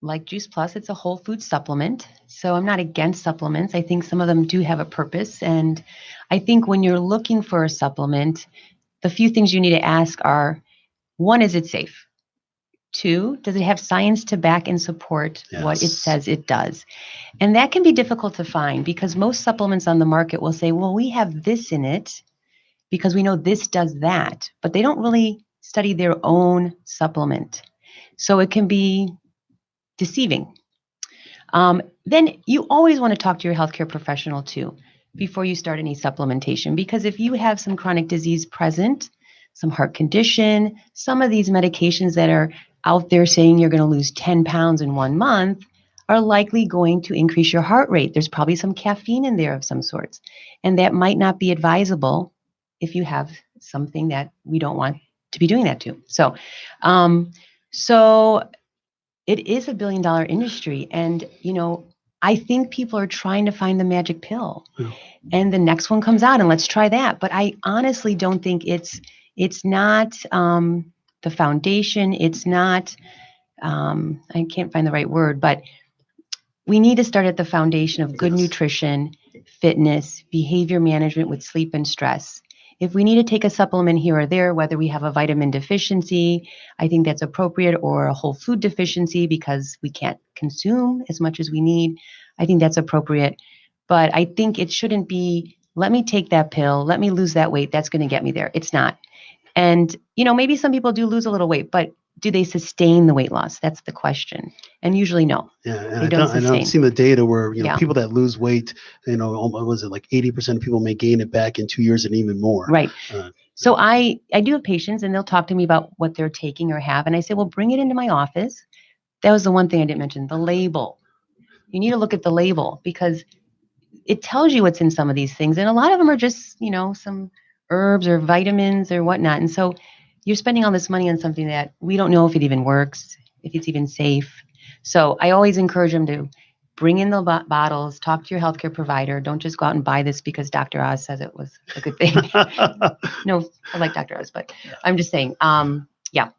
like Juice Plus. It's a whole food supplement. So I'm not against supplements. I think some of them do have a purpose. And I think when you're looking for a supplement, the few things you need to ask are, one, is it safe? Two, does it have science to back and support what it says it does? And that can be difficult to find because most supplements on the market will say, well, we have this in it because we know this does that, but they don't really study their own supplement. So it can be deceiving. Then you always want to talk to your healthcare professional too before you start any supplementation, because if you have some chronic disease present, some heart condition, some of these medications that are out there saying you're going to lose 10 pounds in 1 month are likely going to increase your heart rate. There's probably some caffeine in there of some sorts, and that might not be advisable if you have something that we don't want to be doing that to. So it is $1 billion industry. And, I think people are trying to find the magic pill and the next one comes out and let's try that. But I honestly don't think it's not the foundation. It's not, I can't find the right word, but we need to start at the foundation of good nutrition, fitness, behavior management with sleep and stress. If we need to take a supplement here or there, whether we have a vitamin deficiency, I think that's appropriate, or a whole food deficiency because we can't consume as much as we need, I think that's appropriate. But I think it shouldn't be, let me take that pill, let me lose that weight, that's going to get me there. It's not. And, maybe some people do lose a little weight, but do they sustain the weight loss? That's the question. And usually no. Yeah, and I've seen the data where people that lose weight, what was it, like 80% of people may gain it back in 2 years and even more. Right. So I do have patients and they'll talk to me about what they're taking or have. And I say, well, bring it into my office. That was the one thing I didn't mention, the label. You need to look at the label because it tells you what's in some of these things. And a lot of them are just, some herbs or vitamins or whatnot. And so you're spending all this money on something that we don't know if it even works, if it's even safe. So I always encourage them to bring in the bottles, talk to your healthcare provider. Don't just go out and buy this because Dr. Oz says it was a good thing. No, I like Dr. Oz, but I'm just saying, yeah.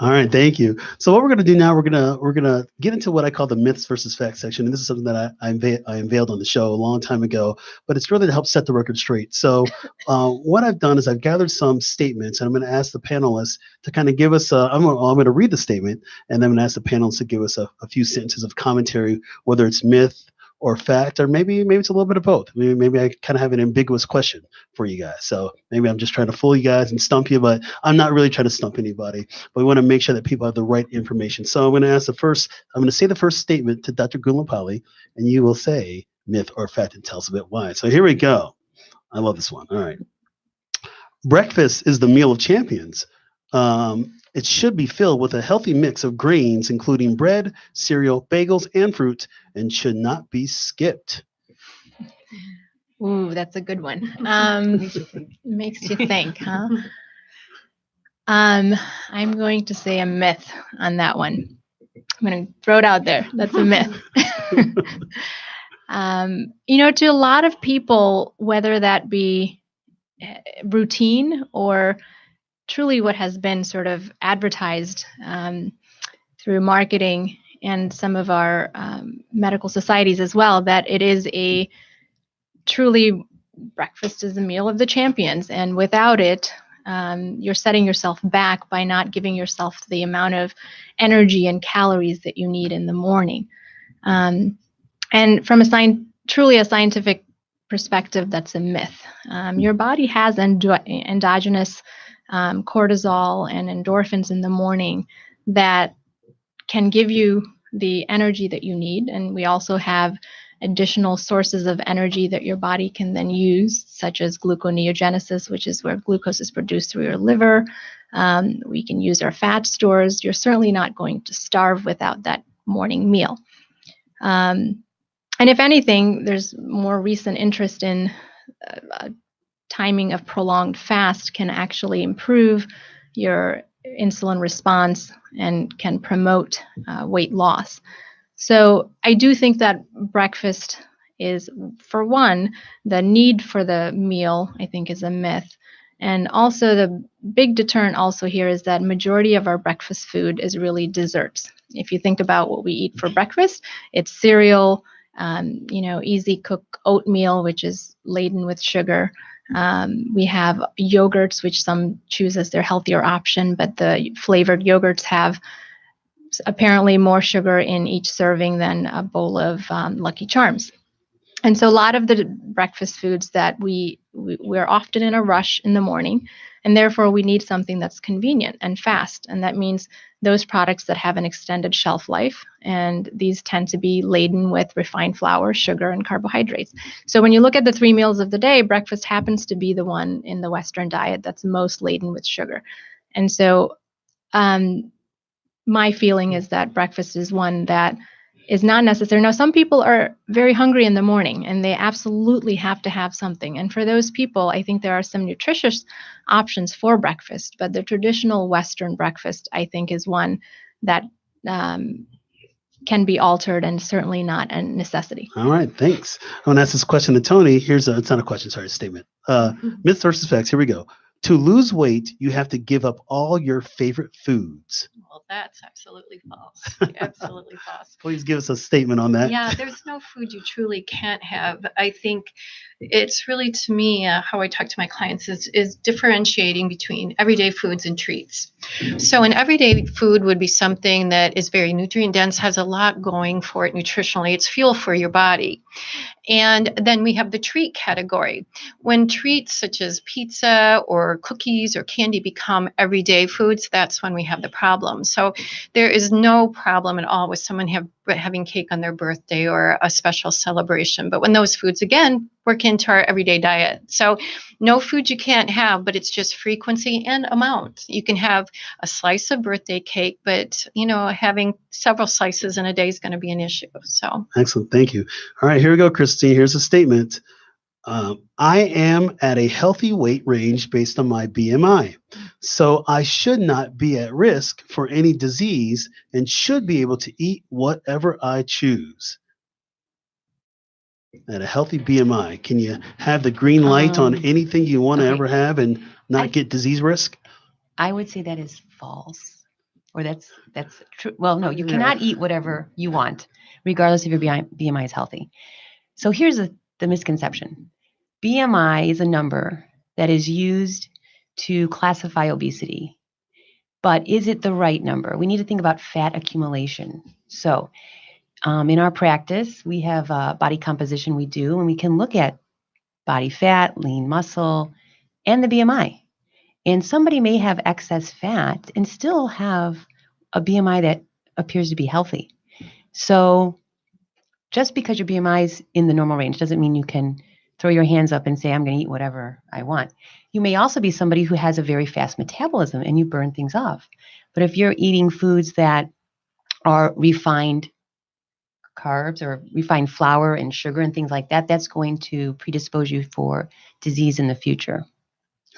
All right, thank you. So what we're going to do now, we're going to get into what I call the myths versus facts section, and this is something that I unveiled on the show a long time ago, but it's really to help set the record straight. So what I've done is I've gathered some statements, and I'm going to ask the panelists to kind of give us I'm going to read the statement, and then I'm going to ask the panelists to give us a few sentences of commentary, whether it's myth or fact, or maybe it's a little bit of both. Maybe I kind of have an ambiguous question for you guys. So maybe I'm just trying to fool you guys and stump you, but I'm not really trying to stump anybody. But we want to make sure that people have the right information. So I'm going to say the first statement to Dr. Gulampally, and you will say myth or fact and tell us a bit why. So here we go. I love this one. All right. Breakfast is the meal of champions. It should be filled with a healthy mix of grains, including bread, cereal, bagels, and fruit, and should not be skipped. Ooh, that's a good one. Makes you think, huh? I'm going to say a myth on that one. I'm going to throw it out there. That's a myth. To a lot of people, whether that be routine or truly what has been sort of advertised through marketing and some of our medical societies as well, that it is a truly breakfast is a meal of the champions. And without it, you're setting yourself back by not giving yourself the amount of energy and calories that you need in the morning. And from truly a scientific perspective, that's a myth. Your body has endogenous cortisol and endorphins in the morning that can give you the energy that you need. And we also have additional sources of energy that your body can then use, such as gluconeogenesis, which is where glucose is produced through your liver. We can use our fat stores. You're certainly not going to starve without that morning meal. And if anything, there's more recent interest in timing of prolonged fast can actually improve your insulin response and can promote weight loss. So I do think that breakfast is, for one, the need for the meal, I think, is a myth. And also the big deterrent also here is that majority of our breakfast food is really desserts. If you think about what we eat for breakfast, it's cereal, easy cook oatmeal, which is laden with sugar. We have yogurts, which some choose as their healthier option, but the flavored yogurts have apparently more sugar in each serving than a bowl of Lucky Charms. And so a lot of the breakfast foods that we're often in a rush in the morning, and therefore we need something that's convenient and fast. And that means those products that have an extended shelf life, and these tend to be laden with refined flour, sugar, and carbohydrates. So when you look at the 3 meals of the day, breakfast happens to be the one in the Western diet that's most laden with sugar. And so my feeling is that breakfast is one that is not necessary. Now, some people are very hungry in the morning and they absolutely have to have something. And for those people, I think there are some nutritious options for breakfast, but the traditional Western breakfast, I think, is one that can be altered and certainly not a necessity. All right, thanks. I'm going to ask this question to Tony. It's not a question, sorry, a statement. Myth versus facts, here we go. To lose weight, you have to give up all your favorite foods. Well, that's absolutely false. Absolutely false. Please give us a statement on that. Yeah, there's no food you truly can't have. I think it's really, to me, how I talk to my clients is differentiating between everyday foods and treats. So an everyday food would be something that is very nutrient dense, has a lot going for it nutritionally. It's fuel for your body. And then we have the treat category. When treats such as pizza or cookies or candy become everyday foods, that's when we have the problem. So there is no problem at all with someone having cake on their birthday or a special celebration. But when those foods, again, work into our everyday diet. So no food you can't have, but it's just frequency and amount. You can have a slice of birthday cake, but, having several slices in a day is going to be an issue. So excellent. Thank you. All right, here we go, Christine. Here's a statement. I am at a healthy weight range based on my BMI. So I should not be at risk for any disease and should be able to eat whatever I choose. At a healthy BMI, can you have the green light on anything you want to ever have and not get disease risk? I would say that is false. Or that's true. Well, no, you cannot eat whatever you want, regardless if your BMI is healthy. So here's the misconception. BMI is a number that is used to classify obesity. But is it the right number? We need to think about fat accumulation. So in our practice, we have body composition we do, and we can look at body fat, lean muscle, and the BMI. And somebody may have excess fat and still have a BMI that appears to be healthy. So just because your BMI is in the normal range doesn't mean you can throw your hands up and say, I'm going to eat whatever I want. You may also be somebody who has a very fast metabolism and you burn things off. But if you're eating foods that are refined carbs or refined flour and sugar and things like that, that's going to predispose you for disease in the future.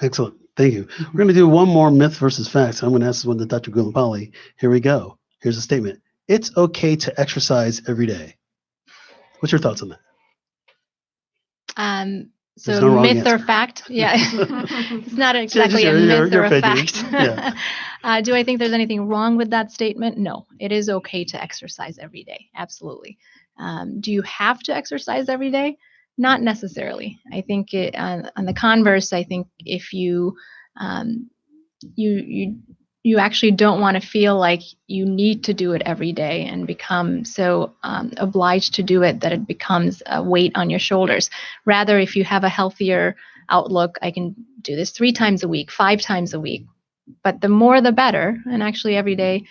Excellent. Thank you. We're going to do one more myth versus facts. I'm going to ask this one to Dr. Gulimpali. Here we go. Here's a statement. It's okay to exercise every day. What's your thoughts on that? So no myth or fact? Yeah. It's not exactly a myth or a fact. Yeah. Do I think there's anything wrong with that statement? No. It is okay to exercise every day. Absolutely. Do you have to exercise every day? Not necessarily. I think on the converse, I think if you actually don't want to feel like you need to do it every day and become so obliged to do it that it becomes a weight on your shoulders. Rather, if you have a healthier outlook, I can do this 3 times a week, 5 times a week. But the more the better, and actually every day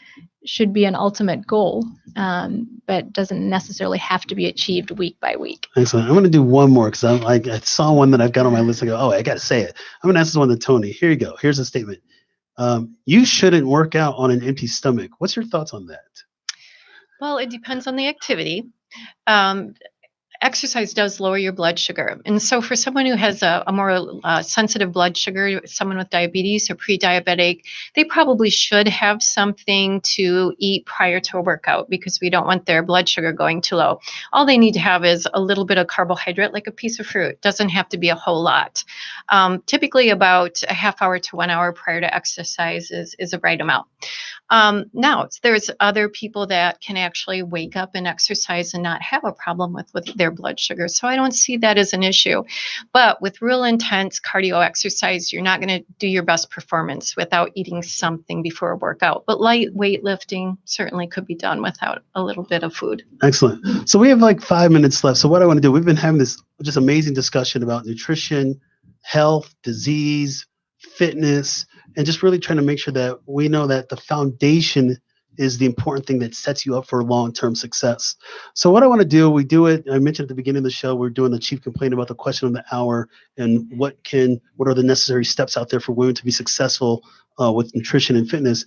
should be an ultimate goal, but doesn't necessarily have to be achieved week by week. Excellent. I'm going to do one more because I saw one that I've got on my list. I go, I got to say it. I'm going to ask this one to Tony. Here you go. Here's a statement. You shouldn't work out on an empty stomach. What's your thoughts on that? Well, it depends on the activity. exercise does lower your blood sugar. And so for someone who has a more sensitive blood sugar, someone with diabetes or pre-diabetic, they probably should have something to eat prior to a workout because we don't want their blood sugar going too low. All they need to have is a little bit of carbohydrate, like a piece of fruit. Doesn't have to be a whole lot. Typically about a half hour to 1 hour prior to exercise is the right amount. Now, there's other people that can actually wake up and exercise and not have a problem with their blood sugar. So I don't see that as an issue. But with real intense cardio exercise, you're not going to do your best performance without eating something before a workout. But light weightlifting certainly could be done without a little bit of food. Excellent. So we have like 5 minutes left. So what I want to do, we've been having this just amazing discussion about nutrition, health, disease, fitness, and just really trying to make sure that we know that the foundation is the important thing that sets you up for long-term success. So what I want to do, I mentioned at the beginning of the show, we're doing the chief complaint about the question of the hour and what are the necessary steps out there for women to be successful with nutrition and fitness.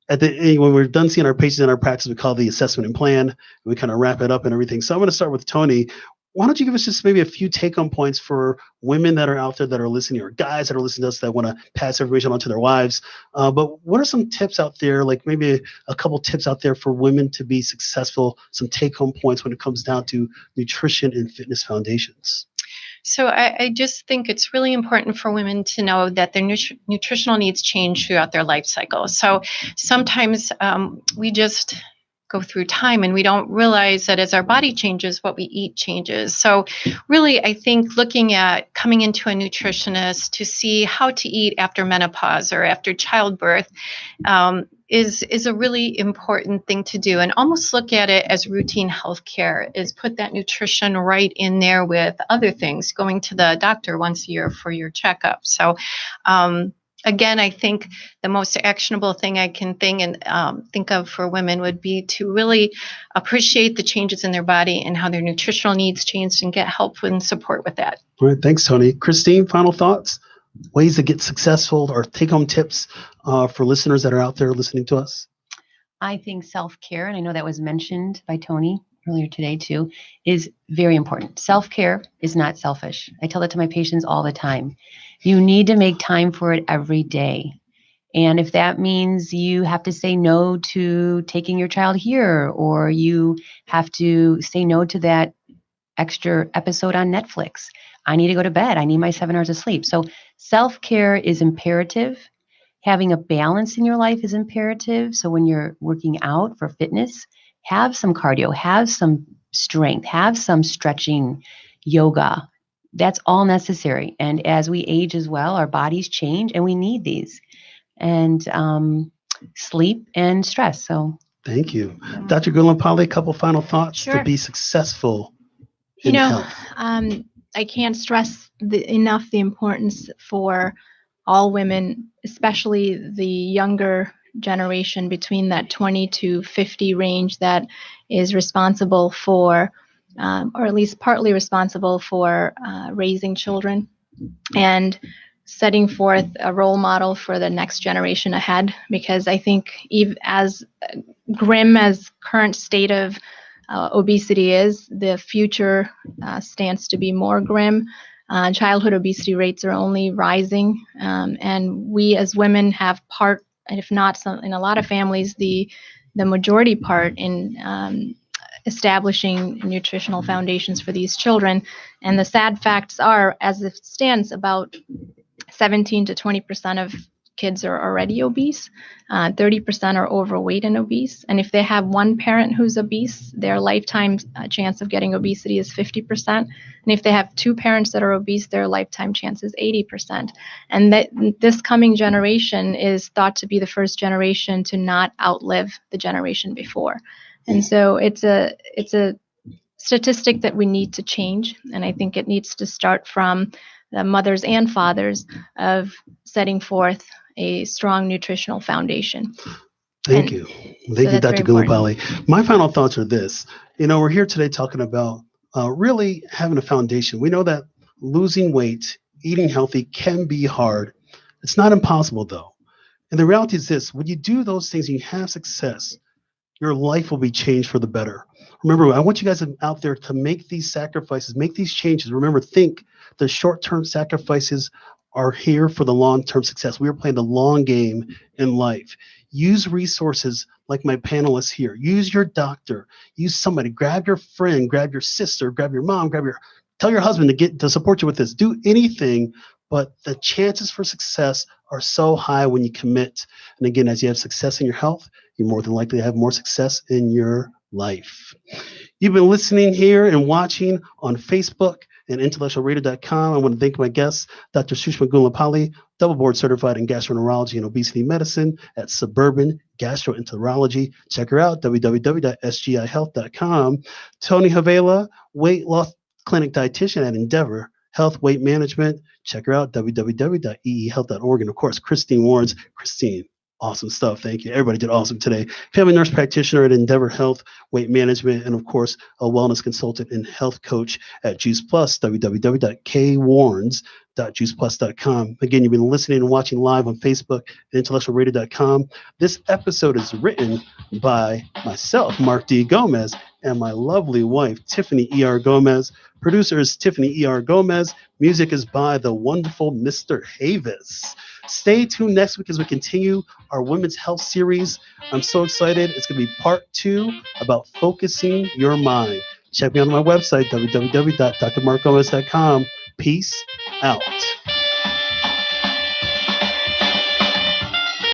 When we're done seeing our patients in our practice, we call the assessment and plan, and we kind of wrap it up and everything. So I'm going to start with Tony. Why don't you give us just maybe a few take-home points for women that are out there that are listening, or guys that are listening to us that want to pass information on to their wives? But what are some tips out there, like maybe a couple tips out there for women to be successful, some take-home points when it comes down to nutrition and fitness foundations? So I just think it's really important for women to know that their nutritional needs change throughout their life cycle. So sometimes we just go through time and we don't realize that as our body changes, what we eat changes. So really, I think looking at coming into a nutritionist to see how to eat after menopause or after childbirth is a really important thing to do, and almost look at it as routine health care, is put that nutrition right in there with other things, going to the doctor once a year for your checkup. So again, I think the most actionable thing I can think of for women would be to really appreciate the changes in their body and how their nutritional needs change, and get help and support with that. All right, thanks, Tony. Christine, final thoughts? Ways to get successful, or take-home tips for listeners that are out there listening to us? I think self-care, and I know that was mentioned by Tony earlier today too, is very important. Self-care is not selfish. I tell that to my patients all the time. You need to make time for it every day. And if that means you have to say no to taking your child here, or you have to say no to that extra episode on Netflix, I need to go to bed. I need my 7 hours of sleep. So self-care is imperative. Having a balance in your life is imperative. So when you're working out for fitness, have some cardio, have some strength, have some stretching, yoga. That's all necessary. And as we age as well, our bodies change and we need these. And sleep and stress. So thank you. Dr. Gullampali, a couple final thoughts to be successful in health. I can't stress enough the importance for all women, especially the younger generation between that 20 to 50 range, that is responsible for, or at least partly responsible for, raising children and setting forth a role model for the next generation ahead. Because I think even as grim as current state of obesity is, the future stands to be more grim. Childhood obesity rates are only rising, and we as women have part, and if not in a lot of families, the majority part in establishing nutritional foundations for these children. And the sad facts are, as it stands, about 17 to 20% of kids are already obese. 30% are overweight and obese. And if they have one parent who's obese, their lifetime chance of getting obesity is 50%. And if they have two parents that are obese, their lifetime chance is 80%. And this coming generation is thought to be the first generation to not outlive the generation before. And so it's a statistic that we need to change. And I think it needs to start from the mothers and fathers of setting forth a strong nutritional foundation. Thank you. Thank you, Dr. Gullampali. My final thoughts are this. We're here today talking about really having a foundation. We know that losing weight, eating healthy can be hard. It's not impossible, though. And the reality is this: when you do those things and you have success, your life will be changed for the better. Remember, I want you guys out there to make these sacrifices, make these changes. Remember, think the short-term sacrifices are here for the long-term success. We are playing the long game in life. Use resources like my panelists here. Use your doctor. Use somebody. Grab your friend. Grab your sister. Grab your mom. Tell your husband to support you with this. Do anything, but the chances for success are so high when you commit. And again, as you have success in your health, you're more than likely to have more success in your life. You've been listening here and watching on Facebook and IntellectualRadio.com. I want to thank my guests, Dr. Sushma Gulapalli, double board certified in gastroenterology and obesity medicine at Suburban Gastroenterology. Check her out, www.sgihealth.com. Tony Havela, weight loss clinic dietitian at Endeavor Health Weight Management. Check her out, www.eehealth.org. And of course, Christine Warrens. Christine, awesome stuff. Thank you. Everybody did awesome today. Family nurse practitioner at Endeavor Health Weight Management, and of course, a wellness consultant and health coach at Juice Plus, www.kwarrens.juiceplus.com. Again, you've been listening and watching live on Facebook and intellectualradio.com. This episode is written by myself, Mark D. Gomez, and my lovely wife, Tiffany E.R. Gomez. Producer is Tiffany E.R. Gomez. Music is by the wonderful Mr. Havis. Stay tuned next week as we continue our women's health series. I'm so excited. It's going to be part 2 about focusing your mind. Check me out on my website, www.drmarkgomez.com. Peace out.